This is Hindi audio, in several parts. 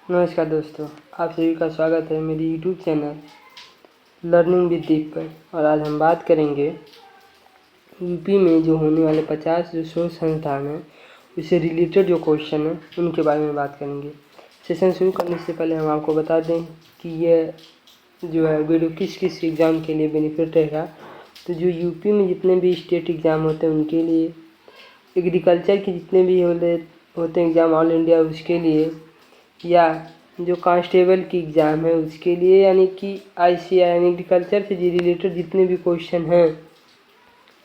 नमस्कार दोस्तों, आप सभी का स्वागत है मेरी यूट्यूब चैनल लर्निंग विद दीप पर। और आज हम बात करेंगे यूपी में जो होने वाले 50 जो शोध संस्थान हैं उससे रिलेटेड जो क्वेश्चन हैं उनके बारे में बात करेंगे। सेशन शुरू करने से पहले हम आपको बता दें कि यह जो है वीडियो किस किस एग्ज़ाम के लिए बेनिफिट रहेगा। तो जो यूपी में जितने भी स्टेट एग्ज़ाम होते हैं उनके लिए, एग्रीकल्चर के जितने भी होते हैं एग्ज़ाम ऑल इंडिया उसके लिए, या जो कांस्टेबल की एग्ज़ाम है उसके लिए, यानी कि ICI यानी एग्रीकल्चर से रिलेटेड जितने भी क्वेश्चन हैं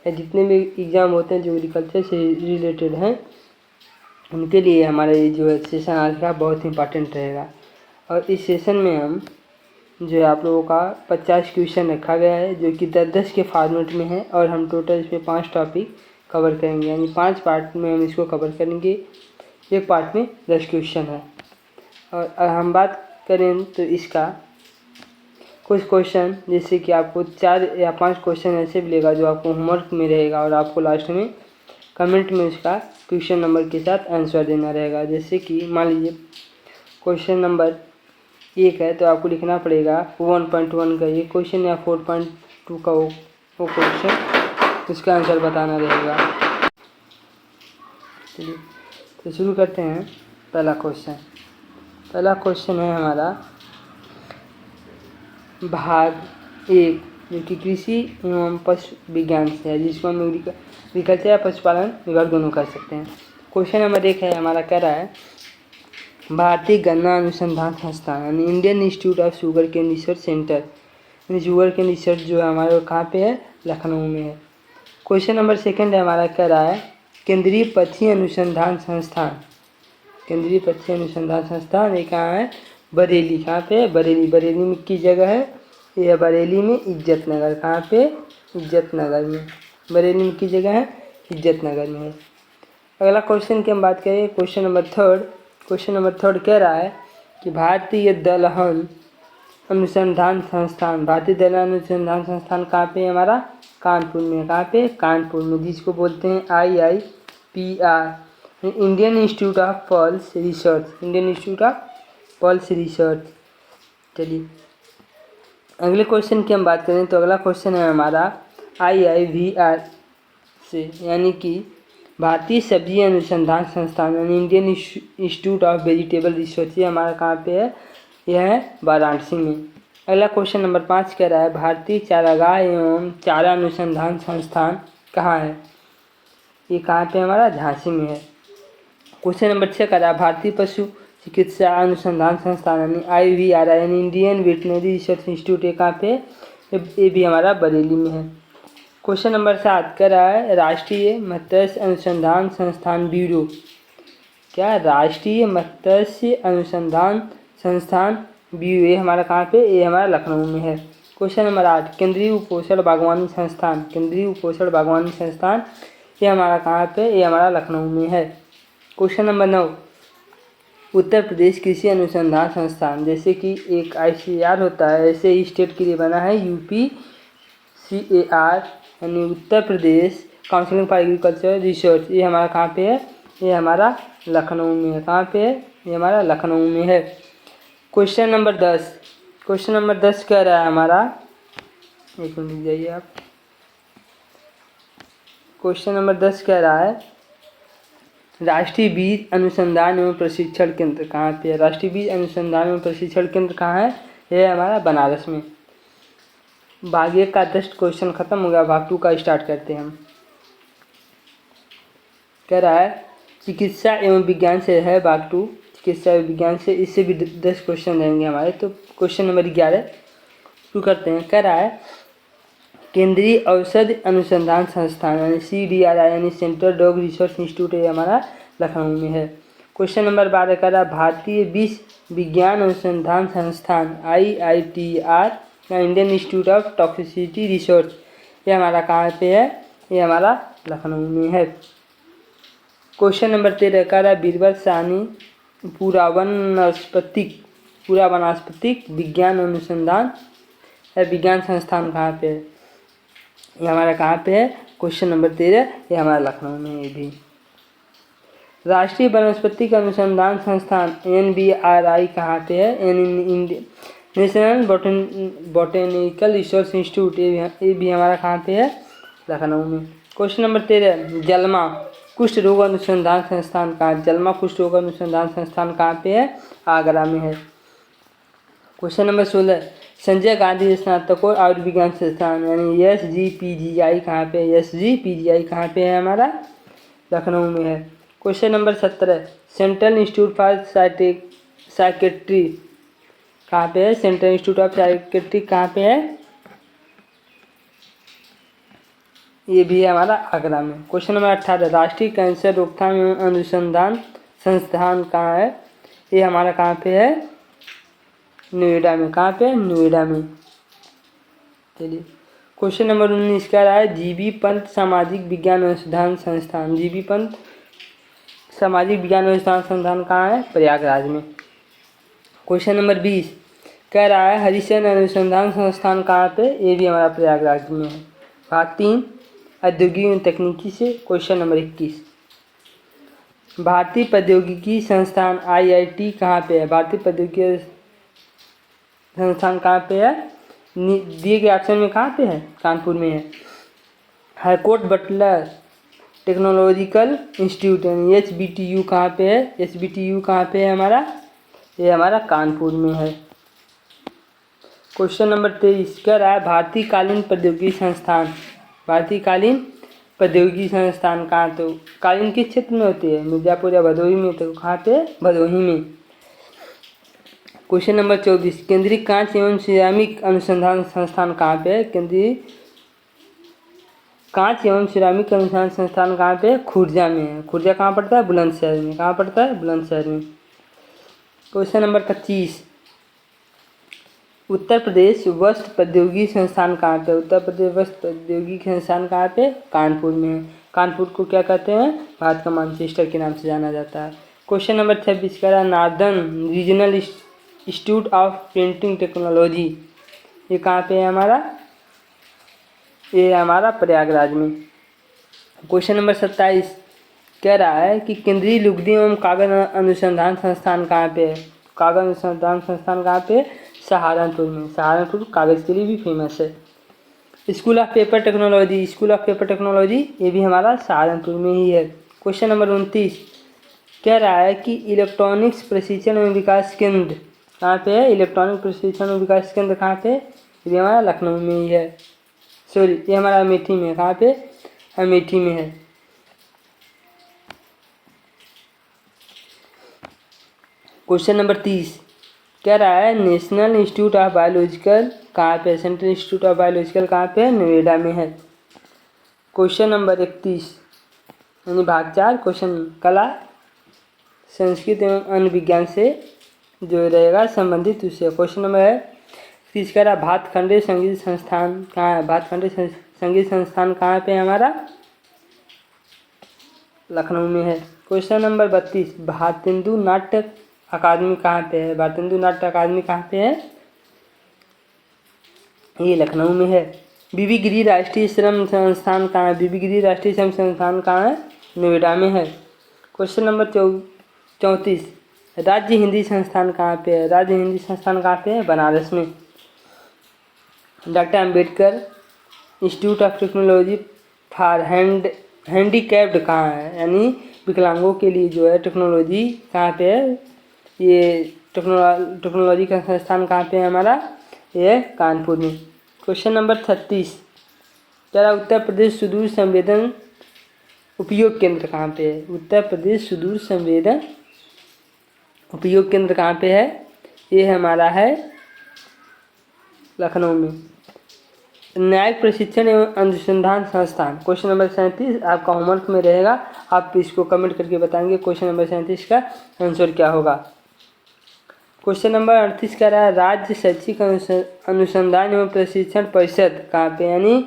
या जितने भी एग्ज़ाम होते हैं जो एग्रीकल्चर से रिलेटेड हैं उनके लिए हमारा ये जो है सेशन आज का बहुत इंपॉर्टेंट रहेगा। और इस सेशन में हम जो है आप लोगों का 50 क्वेश्चन रखा गया है जो कि 10-10 के फॉर्मेट में है। और हम टोटल इस पर 5 टॉपिक कवर करेंगे, यानी 5 पार्ट में हम इसको कवर करेंगे। एक पार्ट में 10 क्वेश्चन है। और हम बात करें तो इसका कुछ क्वेश्चन, जैसे कि आपको 4 या 5 क्वेश्चन ऐसे मिलेगा जो आपको होमवर्क में रहेगा और आपको लास्ट में कमेंट में उसका क्वेश्चन नंबर के साथ आंसर देना रहेगा। जैसे कि मान लीजिए क्वेश्चन नंबर 1 है तो आपको लिखना पड़ेगा 1.1 का ये क्वेश्चन या 4.2 का वो क्वेश्चन, उसका आंसर बताना रहेगा। चलिए तो शुरू करते हैं। पहला क्वेश्चन है हमारा भाग 1 जो कि कृषि एवं पशु विज्ञान से है, जिसको हम एग्रीकल्चर या पशुपालन विभाग दोनों कर सकते हैं। क्वेश्चन नंबर 1 है हमारा, कह रहा है भारतीय गन्ना अनुसंधान संस्थान यानी Indian institute of sugarcane research centre, यानी शुगर केन रिसर्च जो है हमारे कहाँ पे है, लखनऊ में है। क्वेश्चन नंबर 2 है हमारा, कह रहा है केंद्रीय पक्षी अनुसंधान संस्थान, केंद्रीय पक्षी अनुसंधान संस्थान ये कहाँ है, बरेली। कहाँ पे, बरेली में की जगह है, ये बरेली में इज्जत नगर। कहाँ पे, इज्जत नगर में। बरेली में की जगह है, इज्जत नगर में है। अगला क्वेश्चन की हम बात करें, क्वेश्चन नंबर थर्ड कह रहा है कि भारतीय दलहन अनुसंधान संस्थान, भारतीय दलहन अनुसंधान संस्थान कहाँ पे है हमारा, कानपुर में। कहाँ पे, कानपुर में, जिसको बोलते हैं IIPR, Indian institute of pulse research, Indian institute of pulse research. चलिए अगले क्वेश्चन की हम बात करें तो अगला क्वेश्चन है हमारा IIVR से, यानी कि भारतीय सब्जी अनुसंधान संस्थान यानी Indian institute of vegetable research, ये हमारा कहाँ पे है, यह है वाराणसी में। अगला क्वेश्चन नंबर 5 कह रहा है भारतीय चारागाह एवं चारा अनुसंधान संस्थान कहाँ है, ये कहाँ पे हमारा, झांसी में है। क्वेश्चन नंबर 6 कह रहा है भारतीय पशु चिकित्सा अनुसंधान संस्थान यानी IVRI यानी इंडियन वेटनरी रिसर्च इंस्टीट्यूट, ये कहाँ पे, ये भी हमारा बरेली में है। क्वेश्चन नंबर 7 कह रहा है राष्ट्रीय मत्स्य अनुसंधान संस्थान ब्यूरो, क्या, राष्ट्रीय मत्स्य अनुसंधान संस्थान ब्यूरो, ये हमारा कहाँ पे, ये हमारा लखनऊ में है। क्वेश्चन नंबर 8 केंद्रीय उपोषण बागवानी संस्थान, केंद्रीय उपोषण बागवानी संस्थान, ये हमारा कहाँ पे, ये हमारा लखनऊ में है। क्वेश्चन नंबर 9 उत्तर प्रदेश कृषि अनुसंधान संस्थान, जैसे कि एक ICAR होता है ऐसे ही स्टेट के लिए बना है UPCAR यानी Uttar Pradesh council for agriculture research, ये हमारा कहाँ पे है, ये हमारा लखनऊ में है। कहाँ पे है, ये हमारा लखनऊ में है। क्वेश्चन नंबर 10 कह रहा है हमारा, एक मिनट जाइए आप। क्वेश्चन नंबर 10 कह रहा है राष्ट्रीय बीज अनुसंधान एवं प्रशिक्षण केंद्र कहाँ पे है, राष्ट्रीय बीज अनुसंधान एवं प्रशिक्षण केंद्र कहाँ है, ये हमारा बनारस में। भाग 1 का 10 क्वेश्चन खत्म हो गया, भाग 2 का स्टार्ट करते हैं हम। कह रहा है चिकित्सा एवं विज्ञान से है भाग 2, चिकित्सा एवं विज्ञान से, इससे भी 10 क्वेश्चन रहेंगे हमारे। तो क्वेश्चन नंबर 11 शुरू करते हैं। कह रहा है केंद्रीय औषध अनुसंधान संस्थान यानी CDRI यानी सेंट्रल ड्रग रिसर्च इंस्टीट्यूट, ये हमारा लखनऊ में है। क्वेश्चन नंबर 12 कह रहा है भारतीय विष विज्ञान अनुसंधान संस्थान IITR या Indian institute of toxicity research, ये हमारा कहाँ पे है, ये हमारा लखनऊ में है। क्वेश्चन नंबर 13 कह रहा है बीरबल साहनी पुरावनस्पतिक विज्ञान अनुसंधान है विज्ञान संस्थान कहाँ पे है, ये हमारा कहाँ पे है, क्वेश्चन नंबर 13, ये हमारा लखनऊ में है। भी राष्ट्रीय वनस्पति अनुसंधान संस्थान NBRI कहाँ पे है? नेशनल बॉटनिकल रिसर्च इंस्टीट्यूट, ये भी हमारा कहाँ पे है? लखनऊ में। क्वेश्चन नंबर 13, जलमा कुष्ठ रोग अनुसंधान संस्थान कहाँ? जलमा कुष्ठ रोग अनुसंधान संस्थान कहाँ पे है? आगरा में है। क्वेश्चन नंबर 16, संजय गांधी स्नातकोत्तर आयुर्विज्ञान संस्थान यानी SGPGI कहाँ पे है? SGPGI कहाँ पे है? हमारा लखनऊ में है। Question number 17, central institute for psychiatry कहाँ पे है? सेंट्रल इंस्टीट्यूट ऑफ साइकेट्री कहाँ पे है? ये भी है हमारा आगरा में। क्वेश्चन नंबर 18, राष्ट्रीय कैंसर रोकथाम एवं अनुसंधान संस्थान कहाँ है? ये हमारा कहाँ पे है? नोएडा में। कहाँ पे? नोएडा में। चलिए क्वेश्चन नंबर 19 कह रहा है जीबी पंत सामाजिक विज्ञान अनुसंधान संस्थान। जीबी पंत सामाजिक विज्ञान अनुसंधान संस्थान कहाँ है? प्रयागराज में। क्वेश्चन नंबर 20 कह रहा है हरिशन अनुसंधान संस्थान कहाँ पे? ये भी हमारा प्रयागराज में है। भाग 3 औद्योगिक एवं तकनीकी से। क्वेश्चन नंबर 21, भारतीय प्रौद्योगिकी संस्थान IIT कहाँ पे है? भारतीय प्रौद्योगिकी संस्थान कहाँ पे है? दिए गए ऑप्शन में कहाँ पे है? कानपुर में है। हाईकोर्ट बटलर टेक्नोलॉजिकल इंस्टीट्यूट यानी HBTU कहाँ पे है? HBTU कहाँ पे है हमारा? ये हमारा कानपुर में है। क्वेश्चन नंबर 23 कह रहा है भारतीय कालीन प्रौद्योगिकी संस्थान। भारतीय कालीन प्रौद्योगिकी संस्थान कहाँ? तो कालीन किस क्षेत्र में होती है? मिर्जापुर या भदोही में? तो कहाँ पे? भदोही में। क्वेश्चन नंबर 24 केंद्रीय कांच एवं सिरामिक अनुसंधान संस्थान कहाँ पे है? केंद्रीय कांच एवं सिरामिक अनुसंधान संस्थान कहाँ पे? खुर्जा में है। खुर्जा कहाँ पड़ता है? बुलंदशहर में। कहाँ पड़ता है? बुलंदशहर में। क्वेश्चन नंबर 25 उत्तर प्रदेश वस्त्र प्रौद्योगिकी संस्थान कहाँ पे? उत्तर प्रदेश वस्त्र प्रौद्योगिकी संस्थान कहाँ पे? कानपुर में है। कानपुर को क्या कहते हैं? भारत का मानचेस्टर के नाम से जाना जाता है। क्वेश्चन नंबर 26 कह रहा है northern regional institute of printing technology, ये कहाँ पे है हमारा? ये हमारा प्रयागराज में। क्वेश्चन नंबर 27 कह रहा है कि केंद्रीय लुगदी एवं कागज अनुसंधान संस्थान कहाँ पे है? कागज अनुसंधान संस्थान कहाँ पे? सहारनपुर में। सहारनपुर कागज़ के लिए भी फेमस है। School of paper technology, school of paper technology ये भी हमारा सहारनपुर में ही है। क्वेश्चन नंबर 29 कह रहा है कि इलेक्ट्रॉनिक्स प्रशिक्षण एवं विकास केंद्र कहाँ पे है? इलेक्ट्रॉनिक प्रशिक्षण एवं विकास केंद्र कहाँ पे? ये हमारा लखनऊ में ही है। सॉरी, ये हमारा अमेठी में है। कहाँ पे? अमेठी में है। क्वेश्चन नंबर 30 कह रहा है नेशनल इंस्टीट्यूट ऑफ बायोलॉजिकल कहाँ पे? सेंट्रल इंस्टीट्यूट ऑफ बायोलॉजिकल कहाँ पे? नोएडा में है। क्वेश्चन नंबर 31 यानी भाग 4 क्वेश्चन कला संस्कृत एवं अन्य विज्ञान से जो रहेगा संबंधित विषय। क्वेश्चन नंबर है तीस कह रहा भातखंडे संगीत संस्थान कहाँ है? भातखंडे संगीत संस्थान कहाँ पे है हमारा? लखनऊ में है। क्वेश्चन नंबर 32 भारतेंदु नाट्य अकादमी कहाँ पे है? भारतेंदु नाट्य अकादमी कहाँ पे है? ये लखनऊ में है। बीबी गिरी राष्ट्रीय श्रम संस्थान कहाँ है? बीबी गिरी राष्ट्रीय श्रम संस्थान कहाँ है? नोएडा में है। क्वेश्चन नंबर 34 राज्य हिंदी संस्थान कहाँ पे है? राज्य हिंदी संस्थान कहाँ पे है? बनारस में। Doctor Ambedkar institute of technology for handicapped कहाँ है? यानी विकलांगों के लिए जो है टेक्नोलॉजी कहाँ पे है? ये टेक्नोलॉजी का संस्थान कहाँ पे है हमारा? ये कानपुर में। क्वेश्चन नंबर 36 तेरा उत्तर प्रदेश सुदूर संवेदन उपयोग केंद्र कहाँ पे है? उत्तर प्रदेश सुदूर संवेदन उपयोग केंद्र कहाँ पे है? ये हमारा है लखनऊ में। न्यायिक प्रशिक्षण एवं अनुसंधान संस्थान क्वेश्चन नंबर 37 आपका होमवर्क में रहेगा, आप इसको कमेंट करके बताएंगे क्वेश्चन नंबर 37 का आंसर क्या होगा। क्वेश्चन नंबर 38 कह रहा है राज्य शैक्षिक अनुसंधान एवं प्रशिक्षण परिषद कहाँ पे? यानी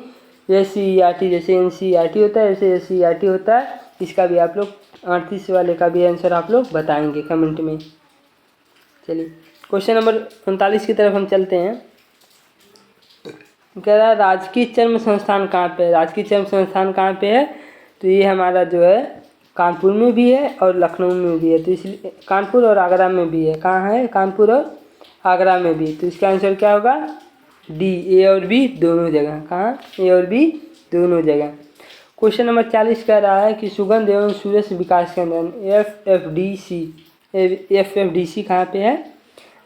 SCERT जैसे NCERT होता है ऐसे SCERT होता है। इसका भी आप लोग 38 वाले का भी आंसर आप लोग बताएंगे कमेंट में। चलिए क्वेश्चन नंबर 39 की तरफ हम चलते हैं। कह रहा है राजकीय चर्म संस्थान कहाँ पे है? राजकीय चर्म संस्थान कहाँ पे है? तो ये हमारा जो है कानपुर में भी है और लखनऊ में भी है, तो इसलिए कानपुर और आगरा में भी है। कहाँ है? कानपुर और आगरा में भी। तो इसका आंसर क्या होगा? डी, ए और बी दोनों जगह। कहाँ? ए और बी दोनों जगह। क्वेश्चन नंबर 40 कह रहा है कि सुगंध एवं सूरज विकास केंद्र FFDC, FFDC कहाँ पे है?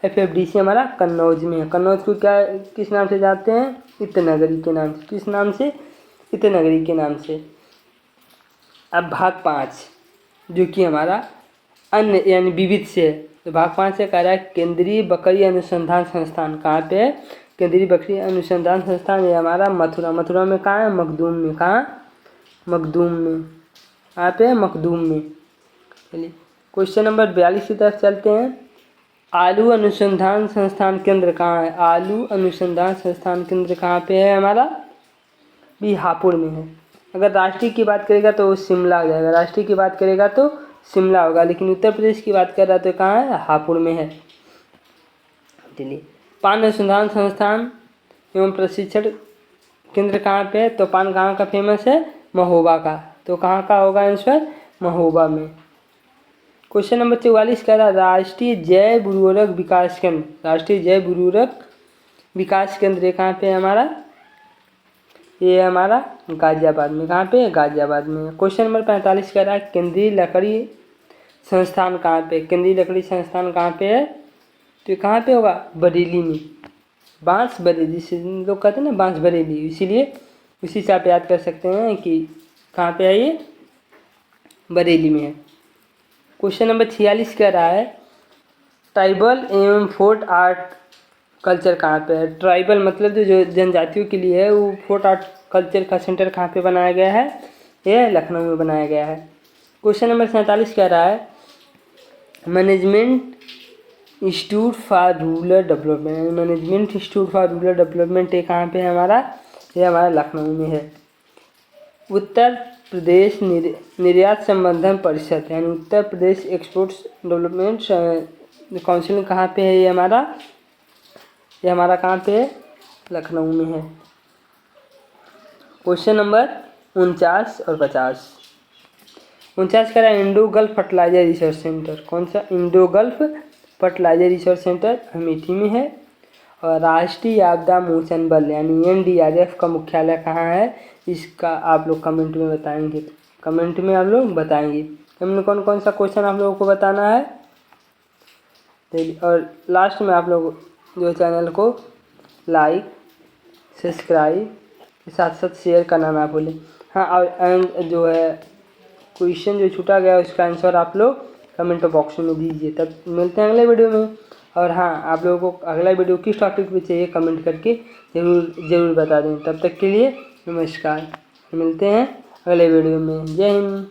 FFDC हमारा कन्नौज में है। कन्नौज को क्या किस नाम से जानते हैं? इतनगरी के नाम से। किस नाम से? इतनगरी के नाम से। अब भाग 5 जो कि हमारा अन्य यानी विविध से है, तो भाग 5 से कह रहा है केंद्रीय बकरी अनुसंधान संस्थान कहाँ पे है? केंद्रीय बकरी अनुसंधान संस्थान ये हमारा मथुरा। मथुरा में कहाँ है? मखदूम में। कहाँ? मखदूम में। कहाँ पे है? मखदूम में। चलिए क्वेश्चन नंबर 42 की तरफ चलते हैं। आलू अनुसंधान संस्थान केंद्र कहाँ है? आलू अनुसंधान संस्थान केंद्र कहाँ पे है हमारा? भी हापुड़ में है। अगर राष्ट्रीय की बात करेगा तो वो शिमला हो जाएगा, राष्ट्रीय की बात करेगा तो शिमला होगा, लेकिन उत्तर प्रदेश की बात कर रहा तो कहाँ है? हापुड़ में है। चलिए पान अनुसंधान संस्थान एवं प्रशिक्षण केंद्र कहाँ पे है? तो पान कहाँ का फेमस है? महोबा का। तो कहाँ का होगा आंसर? महोबा में। क्वेश्चन नंबर 44 कह रहा है राष्ट्रीय जैव उर्वरक विकास केंद्र। राष्ट्रीय जैव उर्वरक विकास केंद्र ये कहाँ पे है हमारा? ये हमारा गाजियाबाद में। कहाँ पे? गाजियाबाद में। क्वेश्चन नंबर 45 कह रहा है केंद्रीय लकड़ी संस्थान कहाँ पे? केंद्रीय लकड़ी संस्थान कहाँ पे है? तो ये कहाँ पे होगा? बरेली में। बांस बरेली, जिसे लोग कहते हैं ना बांस बरेली, इसीलिए उसी से आप याद कर सकते हैं कि कहाँ पे है ये? बरेली में है। क्वेश्चन नंबर 46 कह रहा है ट्राइबल एवं फोर्ट आर्ट कल्चर कहाँ पे है? ट्राइबल मतलब जो जनजातियों के लिए है, वो फोर्ट आर्ट कल्चर का सेंटर कहाँ पे बनाया गया है? ये लखनऊ में बनाया गया है। क्वेश्चन नंबर 47 कह रहा है management institute for rural development. Management institute for rural development ये कहाँ पे है हमारा? ये हमारा लखनऊ में है। उत्तर प्रदेश निर्यात संवर्धन परिषद यानी Uttar Pradesh exports development council कहाँ पे है? ये हमारा कहाँ पे है? लखनऊ में है। क्वेश्चन नंबर 49 और 50। 49 कह रहा है Indo Gulf fertiliser research centre. कौन सा? Indo Gulf fertiliser research centre Amethi में है। और राष्ट्रीय आपदा मोचन बल यानी NDRF का मुख्यालय कहाँ है? इसका आप लोग कमेंट में बताएंगे। कमेंट में आप लोग बताएंगे हमने कौन कौन सा क्वेश्चन आप लोगों को बताना है। और लास्ट में आप लोग जो चैनल को लाइक सब्सक्राइब के साथ साथ शेयर करना ना भूलें। हाँ, और जो है क्वेश्चन जो छूटा गया उसका आंसर आप लोग कमेंट बॉक्स में दीजिए। तब मिलते हैं अगले वीडियो में। और हाँ, आप लोगों को अगला वीडियो किस टॉपिक पे चाहिए कमेंट करके ज़रूर बता दें। तब तक के लिए नमस्कार, मिलते हैं अगले वीडियो में। जय हिंद।